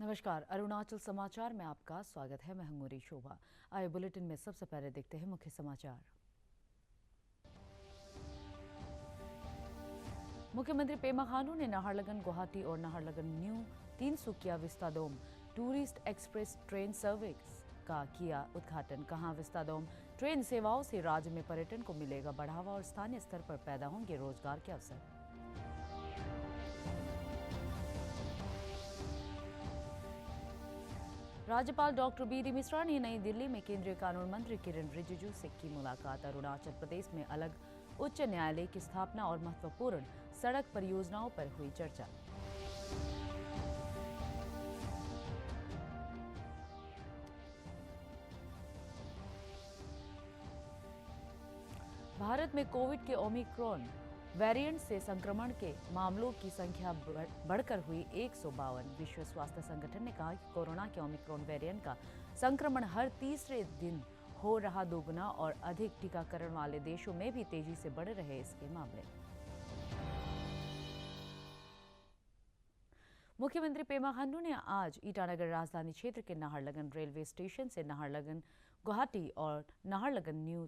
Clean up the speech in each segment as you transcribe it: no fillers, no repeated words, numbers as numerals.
नमस्कार, अरुणाचल समाचार में आपका स्वागत है। मैं हूं मोरी शोभा। आइए बुलेटिन में सबसे पहले देखते हैं मुख्य समाचार। मुख्यमंत्री पेमा खांडू ने नाहरलगुन गुवाहाटी और Naharlagun new Tinsukia vistadome tourist express train service का किया उद्घाटन। कहा, विस्ताडोम ट्रेन सेवाओं से राज्य में पर्यटन को मिलेगा बढ़ावा और स्थानीय स्तर पर पैदा होंगे रोजगार के अवसर। राज्यपाल डॉक्टर बी.डी. मिश्रा ने नई दिल्ली में केंद्रीय कानून मंत्री किरण रिजिजू से की मुलाकात। अरुणाचल प्रदेश में अलग उच्च न्यायालय की स्थापना और महत्वपूर्ण सड़क परियोजनाओं पर हुई चर्चा। भारत में कोविड के ओमिक्रॉन वेरिएंट से संक्रमण के मामलों की संख्या बढ़कर हुई 152। विश्व स्वास्थ्य संगठन ने कहा कि कोरोना के ओमिक्रॉन वेरिएंट का संक्रमण हर तीसरे दिन हो रहा दोगुना और अधिक टीकाकरण वाले देशों में भी तेजी से बढ़ रहे इसके मामले। मुख्यमंत्री पेमा खांडू ने आज ईटानगर राजधानी क्षेत्र के नाहरलगुन रेलवे स्टेशन से नाहरलगुन गुवाहाटी और Naharlagun new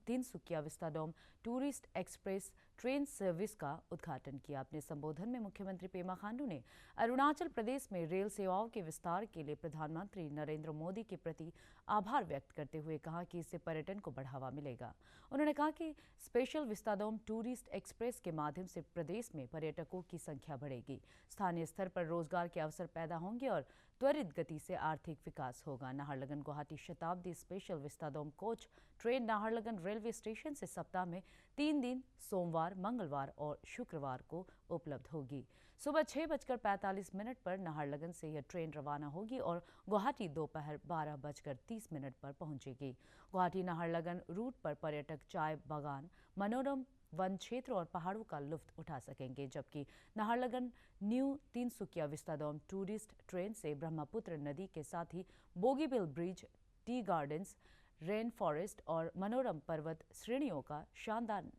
Tinsukia vistadome tourist express train service का उद्घाटन किया। अपने संबोधन में मुख्यमंत्री पेमा खांडू ने अरुणाचल प्रदेश में रेल सेवाओं के विस्तार के लिए प्रधानमंत्री नरेंद्र मोदी के प्रति आभार व्यक्त करते हुए कहा कि इससे पर्यटन को बढ़ावा मिलेगा। उन्होंने कहा कि स्पेशल विस्ताडोम टूरिस्ट एक्सप्रेस के माध्यम से प्रदेश में पर्यटकों की संख्या बढ़ेगी, स्थानीय स्तर पर रोजगार के अवसर पैदा होंगे और त्वरित गति से आर्थिक विकास होगा। Naharlagun Guwahati Shatabdi special Vistadome coach train Naharlagun railway station से सप्ताह में 3 दिन सोमवार, मंगलवार और शुक्रवार को उपलब्ध होगी। सुबह 6:45 पर नाहरलगुन से यह ट्रेन रवाना होगी और गुवाहाटी दोपहर 12:30 पर पहुंचेगी। गुवाहाटी नाहरलगुन रूट पर पर्यटक चाय बागान, मनोरम वन क्षेत्र और पहाड़ों का लुत्फ उठा सकेंगे, जबकि Naharlagun new Tinsukia vistadome tourist train से ब्रह्मपुत्र नदी के साथ ही Bogibeel bridge, tea gardens, rain forest और मनोरम पर्वत श्रेणियों का शानदार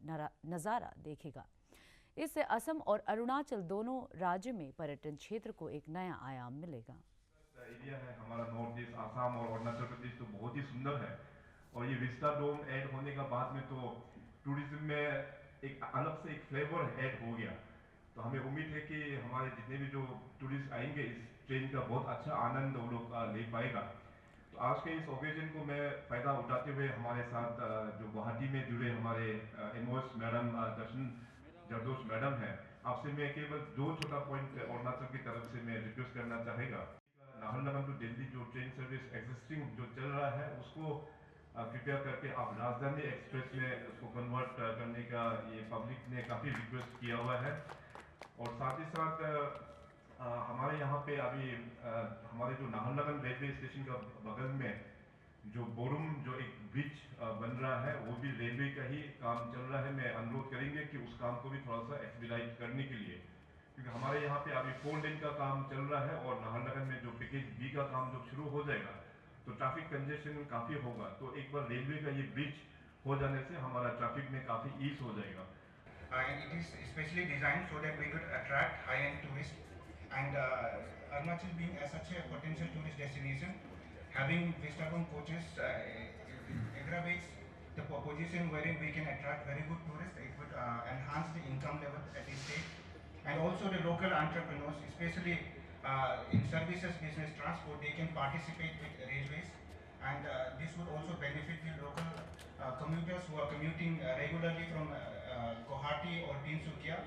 नजारा देखेगा। इससे असम और अरुणाचल दोनों राज्य में पर्यटन क्षेत्र को एक नया आयाम मिलेगा। एरिया है हमारा नॉर्थ ईस्ट आसाम और अरुणाचल प्रदेश तो बहुत ही सुंदर है और ये विस्ताडोम ऐड होने का बाद में तो टूरिज्म में एक अलग से एक फ्लेवर ऐड हो गया। तो हमें उम्मीद है कि हमारे जितने भी जो टूरिस्ट आएंगे इस ट्रेन का बहुत अच्छा आनंद वो लोग ले पाएगा। तो आज के इस ओकेजन को मैं फायदा उठाते हुए हमारे साथ जो गुवाहाटी में जुड़े हमारे एमओएस मैडम दर्शन जरदोश मैडम है, आपसे मैं केवल 2 छोटा पॉइंट अरुणाचल की तरफ से मैं रिक्वेस्ट करना चाहेगा। नाहरलगुन टू दिल्ली जो ट्रेन सर्विस एग्जिस्टिंग जो चल रहा है उसको कृपया करके आप राजधानी एक्सप्रेस में उसको कन्वर्ट करने का ये पब्लिक ने काफ़ी रिक्वेस्ट किया हुआ है। और साथ ही साथ हमारे यहाँ पे अभी हमारे जो नाहरलगुन रेलवे स्टेशन का बगल में जो बोरुम जो एक ब्रिज बन रहा है वो भी रेलवे का ही काम चल रहा है। मैं अनुरोध करेंगे कि उस काम को भी थोड़ा सा एक्सपीडाइट करने के लिए, क्योंकि हमारे यहाँ पे अभी 4 लेन का काम चल रहा है और नाहरलगुन में जो पैकेज बी का काम जब शुरू हो जाएगा तो ट्रैफिक कंजेशन काफ़ी होगा। तो एक बार रेलवे का ये ब्रिज हो जाने से हमारा ट्रैफिक में काफ़ी ईज हो जाएगा। It is specially designed so that we could attract high-end tourists. And Arunachal being such a potential tourist destination, having Vistadome coaches aggravates the position wherein we can attract very good tourists. It would enhance the income level at the state, and also the local entrepreneurs, especially in services, business, transport, they can participate with railways. And this would also benefit the local commuters who are commuting regularly from Guwahati or Tinsukia,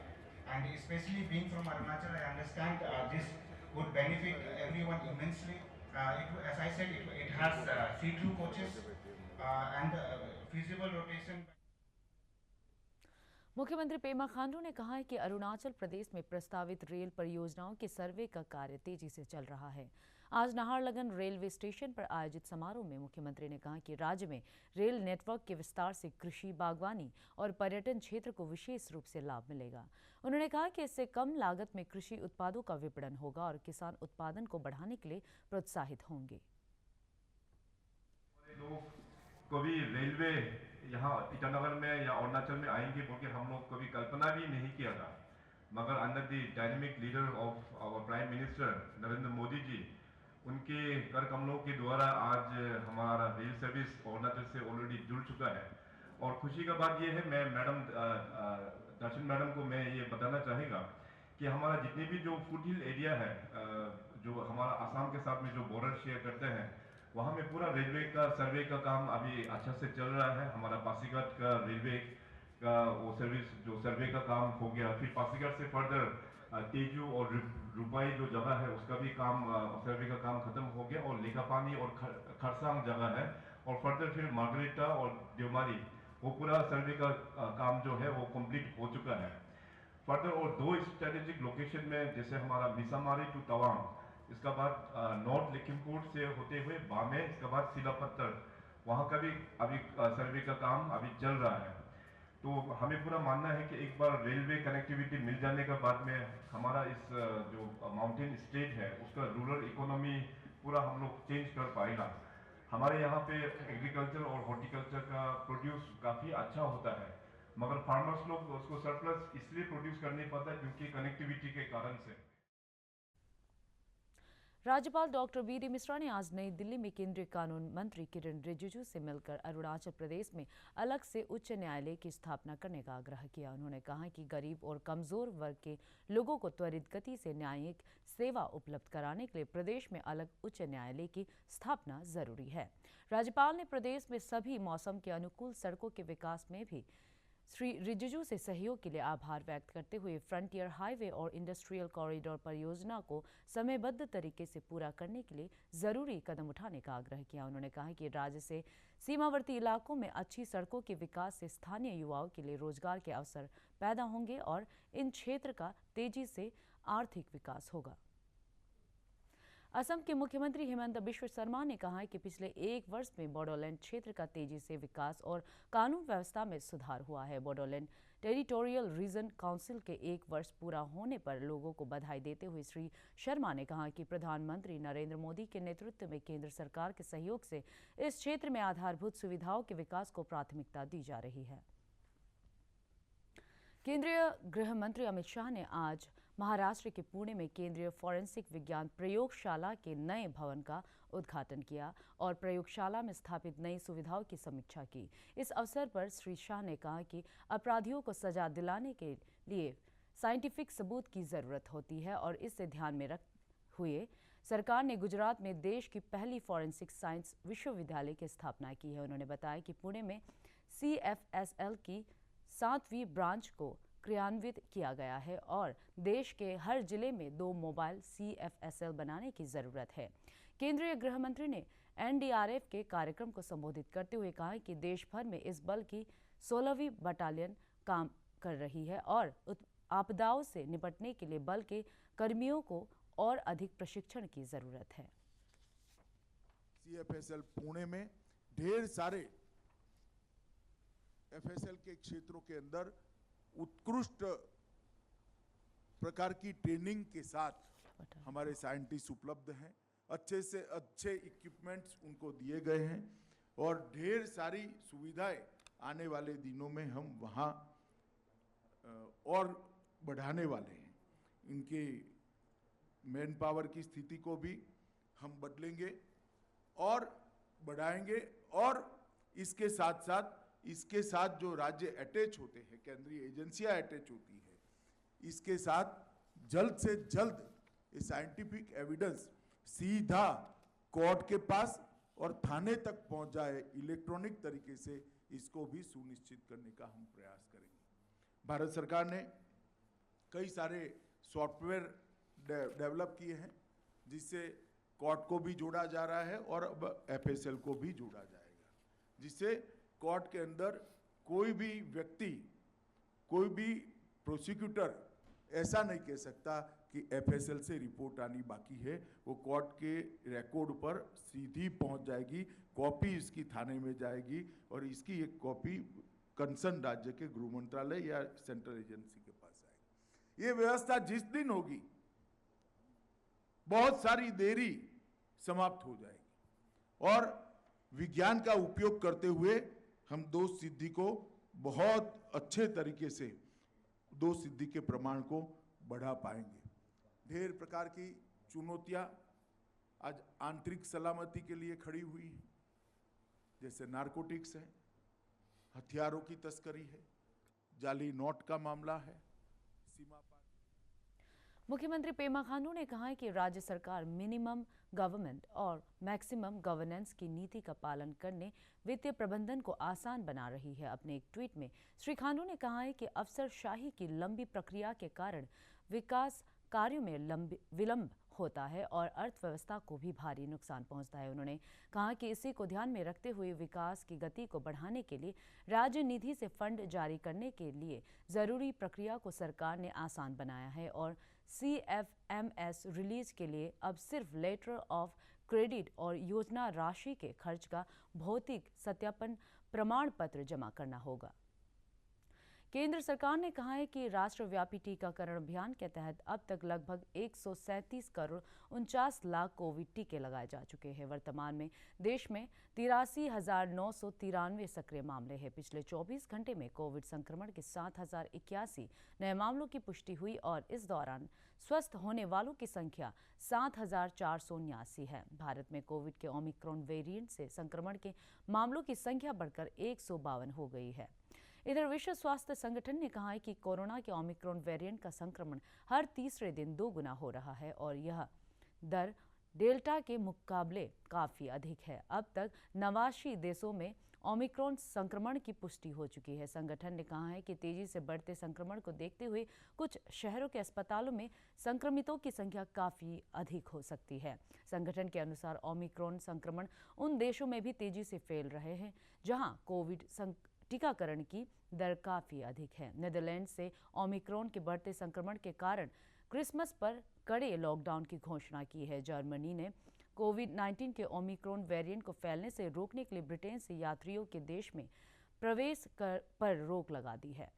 and especially being from Arunachal, I understand this would benefit everyone immensely. As I said, it has see-through coaches and feasible rotation. मुख्यमंत्री पेमा खांडू ने कहा है कि अरुणाचल प्रदेश में प्रस्तावित rail परियोजनाओं के सर्वे का कार्य तेजी से चल रहा है। आज नाहरलगुन रेलवे स्टेशन पर आयोजित समारोह में मुख्यमंत्री ने कहा कि राज्य में रेल नेटवर्क के विस्तार से कृषि, बागवानी और पर्यटन क्षेत्र को विशेष रूप से लाभ मिलेगा। उन्होंने कहा कि इससे कम लागत में कृषि उत्पादों का विपणन होगा और किसान उत्पादन को बढ़ाने के लिए प्रोत्साहित होंगे। कभी रेलवे यहाँ ईटानगर में या अरुणाचल में आएंगे बोल के हम लोग कभी कल्पना भी नहीं किया था, मगर under the dynamic leader of our prime minister Narendra Modi ji उनके कर कमलों के द्वारा आज हमारा रेल सर्विस अरुणाचल से ऑलरेडी जुड़ चुका है। और खुशी का बात यह है, मैं मैडम दर्शन मैडम को मैं ये बताना चाहेगा कि हमारा जितने भी जो फुट हिल एरिया है, जो हमारा आसाम के साथ में जो बॉर्डर शेयर करते हैं, वहाँ में पूरा रेलवे का सर्वे का काम अभी अच्छा से चल रहा है। हमारा पासीघाट का रेलवे का वो सर्विस जो सर्वे का काम हो गया, फिर पासीघाट से फर्दर तेजू और रुपाई जो जगह है उसका भी काम सर्वे का काम खत्म हो गया, और लेकापानी और खरसांग जगह है, और फर्दर फिर मार्गरेटा और देवमाली वो पूरा सर्वे का काम जो है वो कंप्लीट हो चुका है। फर्दर और दो स्ट्रेटेजिक लोकेशन में, जैसे हमारा मिसामारी टू तवांग, इसका बाद नॉर्थ लखीमपुर से होते हुए बामे, इसके बाद सिलापत्थर, वहाँ का भी अभी सर्वे का काम अभी चल रहा है। तो हमें पूरा मानना है कि एक बार रेलवे कनेक्टिविटी मिल जाने के बाद में हमारा इस जो माउंटेन स्टेट है उसका रूरल इकोनॉमी पूरा हम लोग चेंज कर पाएगा। हमारे यहाँ पे एग्रीकल्चर और हॉर्टिकल्चर का प्रोड्यूस काफ़ी अच्छा होता है, मगर फार्मर्स लोग उसको सरप्लस इसलिए प्रोड्यूस कर नहीं पाता क्योंकि कनेक्टिविटी के कारण से। राज्यपाल डॉक्टर बी.डी. मिश्रा ने आज नई दिल्ली में केंद्रीय कानून मंत्री किरण रिजिजू से मिलकर अरुणाचल प्रदेश में अलग से उच्च न्यायालय की स्थापना करने का आग्रह किया। उन्होंने कहा कि गरीब और कमजोर वर्ग के लोगों को त्वरित गति से न्यायिक सेवा उपलब्ध कराने के लिए प्रदेश में अलग उच्च न्यायालय की स्थापना जरूरी है। राज्यपाल ने प्रदेश में सभी मौसम के अनुकूल सड़कों के विकास में भी श्री रिजिजू से सहयोग के लिए आभार व्यक्त करते हुए फ्रंटियर हाईवे और इंडस्ट्रियल कॉरिडोर परियोजना को समयबद्ध तरीके से पूरा करने के लिए जरूरी कदम उठाने का आग्रह किया। उन्होंने कहा कि राज्य से सीमावर्ती इलाकों में अच्छी सड़कों के विकास से स्थानीय युवाओं के लिए रोजगार के अवसर पैदा होंगे और इन क्षेत्र का तेजी से आर्थिक विकास होगा। असम के मुख्यमंत्री हिमंता बिश्व शर्मा ने कहा है कि पिछले एक वर्ष में बोडोलैंड क्षेत्र का तेजी से विकास और कानून व्यवस्था में सुधार हुआ है। बोडोलैंड टेरिटोरियल रीजन काउंसिल के एक वर्ष पूरा होने पर लोगों को बधाई देते हुए श्री शर्मा ने कहा कि प्रधानमंत्री नरेंद्र मोदी के नेतृत्व में केंद्र सरकार के सहयोग से इस क्षेत्र में आधारभूत सुविधाओं के विकास को प्राथमिकता दी जा रही है। केंद्रीय गृह मंत्री अमित शाह ने आज महाराष्ट्र के पुणे में केंद्रीय फॉरेंसिक विज्ञान प्रयोगशाला के नए भवन का उद्घाटन किया और प्रयोगशाला में स्थापित नई सुविधाओं की समीक्षा की। इस अवसर पर श्री शाह ने कहा कि अपराधियों को सजा दिलाने के लिए साइंटिफिक सबूत की जरूरत होती है और इसे ध्यान में रखते हुए सरकार ने गुजरात में देश की पहली फॉरेंसिक साइंस विश्वविद्यालय की स्थापना की है। उन्होंने बताया कि पुणे में CFSL की 7वीं ब्रांच को क्रियान्वित किया गया है और देश के हर जिले में 2 मोबाइल CFSL बनाने की जरूरत है। केंद्रीय गृह मंत्री ने NDRF के कार्यक्रम को संबोधित करते हुए कहा कि देश भर में इस बल की 16वीं बटालियन काम कर रही है और आपदाओं से निपटने के लिए बल के कर्मियों को और अधिक प्रशिक्षण की जरूरत है। CFSL पुणे में ढेर सारे FSL के क्षेत्रों के अंदर उत्कृष्ट प्रकार की ट्रेनिंग के साथ हमारे साइंटिस्ट उपलब्ध हैं। अच्छे से अच्छे इक्विपमेंट्स उनको दिए गए हैं और ढेर सारी सुविधाएं आने वाले दिनों में हम वहाँ और बढ़ाने वाले हैं। इनके मैन पावर की स्थिति को भी हम बदलेंगे और बढ़ाएंगे और इसके साथ जो राज्य अटैच होते हैं, केंद्रीय एजेंसियां अटैच होती है, इसके साथ जल्द से जल्द ये साइंटिफिक एविडेंस सीधा कोर्ट के पास और थाने तक पहुंच जाए, इलेक्ट्रॉनिक तरीके से इसको भी सुनिश्चित करने का हम प्रयास करेंगे। भारत सरकार ने कई सारे सॉफ्टवेयर डेवलप किए हैं जिससे कोर्ट को भी जोड़ा जा रहा है और अब FSL को भी जोड़ा जाएगा, जिससे कोर्ट के अंदर कोई भी व्यक्ति, कोई भी प्रोसिक्यूटर ऐसा नहीं कह सकता कि FSL से रिपोर्ट आनी बाकी है। वो कोर्ट के रिकॉर्ड पर सीधी पहुंच जाएगी, कॉपी इसकी थाने में जाएगी और इसकी एक कॉपी कंसर्न राज्य के गृह मंत्रालय या सेंट्रल एजेंसी के पास आएगी। ये व्यवस्था जिस दिन होगी बहुत सारी देरी समाप्त हो जाएगी और विज्ञान का उपयोग करते हुए हम 2 सिद्धि को बहुत अच्छे तरीके से 2 सिद्धि के प्रमाण को बढ़ा पाएंगे। ढेर प्रकार की चुनौतियां आज आंतरिक सलामती के लिए खड़ी हुई हैं, जैसे नारकोटिक्स है, हथियारों की तस्करी है, जाली नोट का मामला है, सीमा पार। मुख्यमंत्री पेमा खांडू ने कहा है कि राज्य सरकार मिनिमम गवर्नमेंट और मैक्सिमम गवर्नेंस की नीति का पालन करने वित्तीय प्रबंधन को आसान बना रही है। अपने एक ट्वीट में श्री खांडू ने कहा है कि अफसरशाही की लंबी प्रक्रिया के कारण विकास कार्यों में विलंब होता है और अर्थव्यवस्था को भी भारी नुकसान पहुंचता है। उन्होंने कहा कि इसी को ध्यान में रखते हुए विकास की गति को बढ़ाने के लिए राज्य निधि से फंड जारी करने के लिए जरूरी प्रक्रिया को सरकार ने आसान बनाया है और CFMS रिलीज के लिए अब सिर्फ लेटर ऑफ क्रेडिट और योजना राशि के खर्च का भौतिक सत्यापन प्रमाण पत्र जमा करना होगा। केंद्र सरकार ने कहा है कि राष्ट्रव्यापी टीकाकरण अभियान के तहत अब तक लगभग 137 करोड़ 49 लाख कोविड टीके लगाए जा चुके हैं। वर्तमान में देश में 83,993 सक्रिय मामले हैं। पिछले 24 घंटे में कोविड संक्रमण के 7,081 नए मामलों की पुष्टि हुई और इस दौरान स्वस्थ होने वालों की संख्या 7,479 है। भारत में कोविड के ओमिक्रॉन वेरिएंट से संक्रमण के मामलों की संख्या बढ़कर 152 हो गई है। इधर विश्व स्वास्थ्य संगठन ने कहा है कि कोरोना के ओमिक्रॉन वेरिएंट का संक्रमण हर तीसरे दिन 2 गुना हो रहा है और यह दर डेल्टा के मुकाबले काफी अधिक है। अब तक 89 देशों में ओमिक्रॉन संक्रमण की पुष्टि हो चुकी है। संगठन ने कहा है कि तेजी से बढ़ते संक्रमण को देखते हुए कुछ शहरों के अस्पतालों में संक्रमितों की संख्या काफी अधिक हो सकती है। संगठन के अनुसार ओमिक्रॉन संक्रमण उन देशों में भी तेजी से फैल रहे हैं जहां कोविड टीकाकरण की दर काफी अधिक है। नीदरलैंड से ओमिक्रॉन के बढ़ते संक्रमण के कारण क्रिसमस पर कड़े लॉकडाउन की घोषणा की है। जर्मनी ने कोविड-19 के ओमिक्रॉन वेरिएंट को फैलने से रोकने के लिए ब्रिटेन से यात्रियों के देश में प्रवेश पर रोक लगा दी है।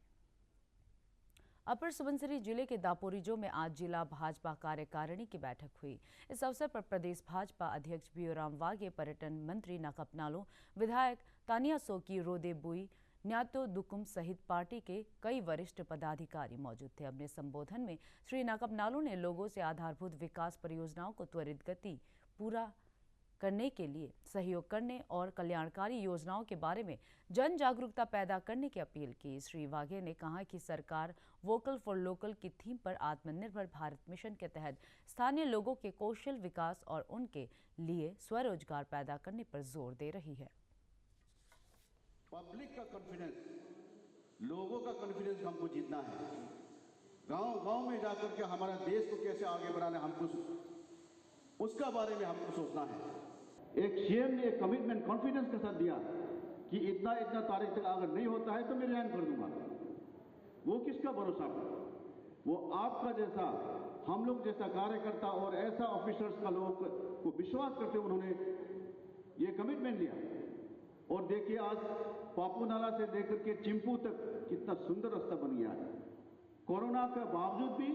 अपर सुबनसिरी जिले के दापोरिजो में आज जिला भाजपा कार्यकारिणी की बैठक हुई। इस अवसर पर प्रदेश भाजपा अध्यक्ष बियोराम वाघे, पर्यटन मंत्री नाकपनालो, विधायक तानिया सोकी, रोदे बुई, न्यातो दुकुम सहित पार्टी के कई वरिष्ठ पदाधिकारी मौजूद थे। अपने संबोधन में श्री नाकपनालो ने लोगों से आधारभूत विकास परियोजनाओं को त्वरित गति पूरा करने के लिए सहयोग करने और कल्याणकारी योजनाओं के बारे में जन जागरूकता पैदा करने की अपील की। श्री वाघे ने कहा कि सरकार वोकल फॉर लोकल की थीम पर आत्मनिर्भर भारत मिशन के तहत स्थानीय लोगों के कौशल विकास और उनके लिए स्वरोजगार पैदा करने पर जोर दे रही है। पब्लिक का कॉन्फिडेंस, लोगों का कॉन्फिडेंस हमको जीतना है। गांव-गांव में जाकर के हमारा देश को कैसे आगे बढ़ाना, हमको उसका बारे में हमको सोचना है। एक सीएम ने एक कमिटमेंट कॉन्फिडेंस के साथ दिया कि इतना तारीख तक अगर नहीं होता है तो मैं रिजाइन कर दूंगा। वो किसका भरोसा पर? वो आपका जैसा, हम लोग जैसा कार्यकर्ता और ऐसा ऑफिसर्स का लोगों को विश्वास करते उन्होंने ये कमिटमेंट लिया। और देखिए आज पापू नाला से लेकर के चिंपू तक कितना सुंदर रास्ता बन गया है। कोरोना के बावजूद भी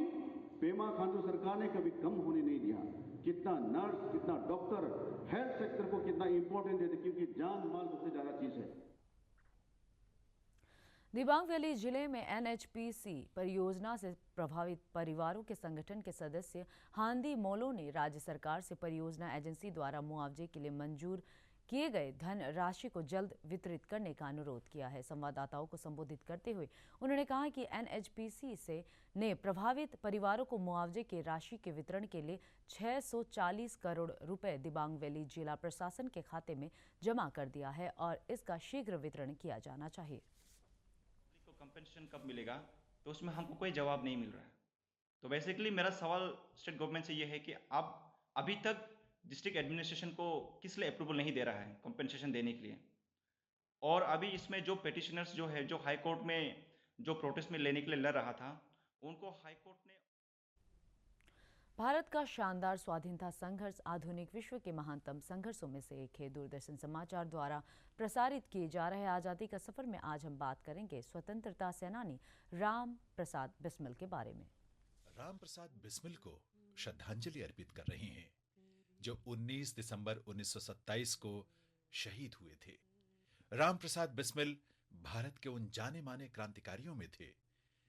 पेमा खांडू सरकार ने कभी कम होने नहीं दिया। कितना नर्स, कितना डॉक्टर, हेल्थ सेक्टर को कितना इंपॉर्टेंट देते, क्योंकि जान माल सबसे ज्यादा चीज है। दिबांग वैली जिले में NHPC परियोजना से प्रभावित परिवारों के संगठन के सदस्य हांदी मोलो ने राज्य सरकार से परियोजना एजेंसी द्वारा मुआवजे के लिए मंजूर किए गए धन राशि को जल्द वितरित करने का अनुरोध किया है। संवाददाताओं को संबोधित करते हुए उन्होंने कहा कि NHPC ने प्रभावित परिवारों को मुआवजे की राशि के वितरण के लिए 640 करोड़ रुपए दिबांग वैली जिला प्रशासन के खाते में जमा कर दिया है और इसका शीघ्र वितरण किया जाना चाहिए। कंपनसेशन कब मिलेगा, तो उसमें हमको कोई जवाब नहीं मिल रहा है। तो बेसिकली मेरा सवाल स्टेट गवर्नमेंट से ये है कि आप अभी तक डिस्ट्रिक्ट एडमिनिस्ट्रेशन को किस लिए अप्रूवल नहीं दे रहा है कंपनसेशन देने के लिए, और अभी इसमें जो पेटिशनर्स जो है, जो हाई कोर्ट में जो प्रोटेस्ट में लेने के लिए लड़ रहा था, उनको हाई कोर्ट ने। भारत का शानदार स्वाधीनता संघर्ष आधुनिक विश्व के महानतम संघर्षों में से एक है। दूरदर्शन समाचार द्वारा प्रसारित किए जा रहे आज़ादी का सफर में आज हम बात करेंगे स्वतंत्रता सेनानी राम प्रसाद बिस्मिल के बारे में। राम प्रसाद बिस्मिल को श्रद्धांजलि अर्पित कर रहे हैं, जो 19 दिसंबर 1927 को शहीद हुए थे। राम प्रसाद बिस्मिल भारत के उन जाने माने क्रांतिकारियों में थे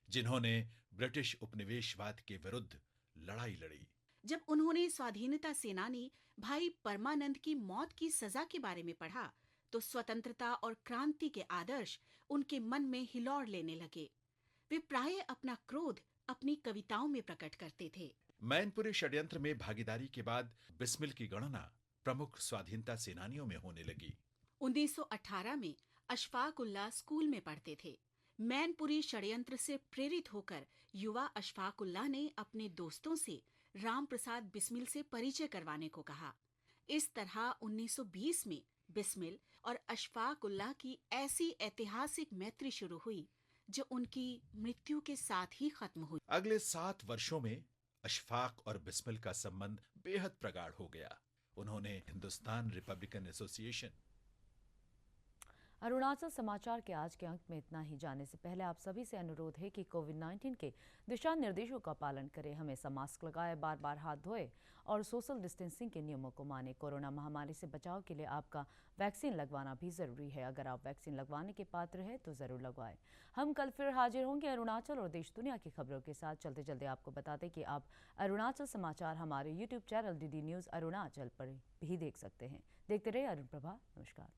जिन्होंने ब्रिटिश उपनिवेशवाद के विरुद्ध लड़ाई लड़ी। जब उन्होंने स्वाधीनता सेनानी भाई परमानंद की मौत की सजा के बारे में पढ़ा तो स्वतंत्रता और क्रांति के आदर्श उनके मन में हिलौड़ लेने लगे। वे प्राय अपना क्रोध अपनी कविताओं में प्रकट करते थे। मैनपुरी षड्यंत्र में भागीदारी के बाद बिस्मिल की गणना प्रमुख स्वाधीनता सेनानियों में होने लगी। 1918 में अशफाक उल्लाह स्कूल में पढ़ते थे। मैनपुरी षड्यंत्र से प्रेरित होकर युवा अशफाक उल्लाह ने अपने दोस्तों से राम प्रसाद बिस्मिल से परिचय करवाने को कहा। इस तरह 1920 में बिस्मिल और अशफाक उल्लाह की ऐसी ऐतिहासिक मैत्री शुरू हुई जो उनकी मृत्यु के साथ ही खत्म हुई। अगले 7 वर्षों में अशफाक और बिस्मिल का संबंध बेहद प्रगाढ़ हो गया। उन्होंने हिंदुस्तान रिपब्लिकन एसोसिएशन। अरुणाचल समाचार के आज के अंक में इतना ही। जाने से पहले आप सभी से अनुरोध है कि कोविड-19 के दिशा निर्देशों का पालन करें, हमेशा मास्क लगाएं, बार बार हाथ धोएं और सोशल डिस्टेंसिंग के नियमों को मानें। कोरोना महामारी से बचाव के लिए आपका वैक्सीन लगवाना भी जरूरी है। अगर आप वैक्सीन लगवाने के पात्र हैं तो जरूर लगवाएं। हम कल फिर हाजिर होंगे अरुणाचल और देश दुनिया की खबरों के साथ। चलते चलते आपको बता दें कि आप अरुणाचल समाचार हमारे YouTube channel DD news Arunachal पर भी देख सकते हैं। देखते रहिए अरुण प्रभा। नमस्कार।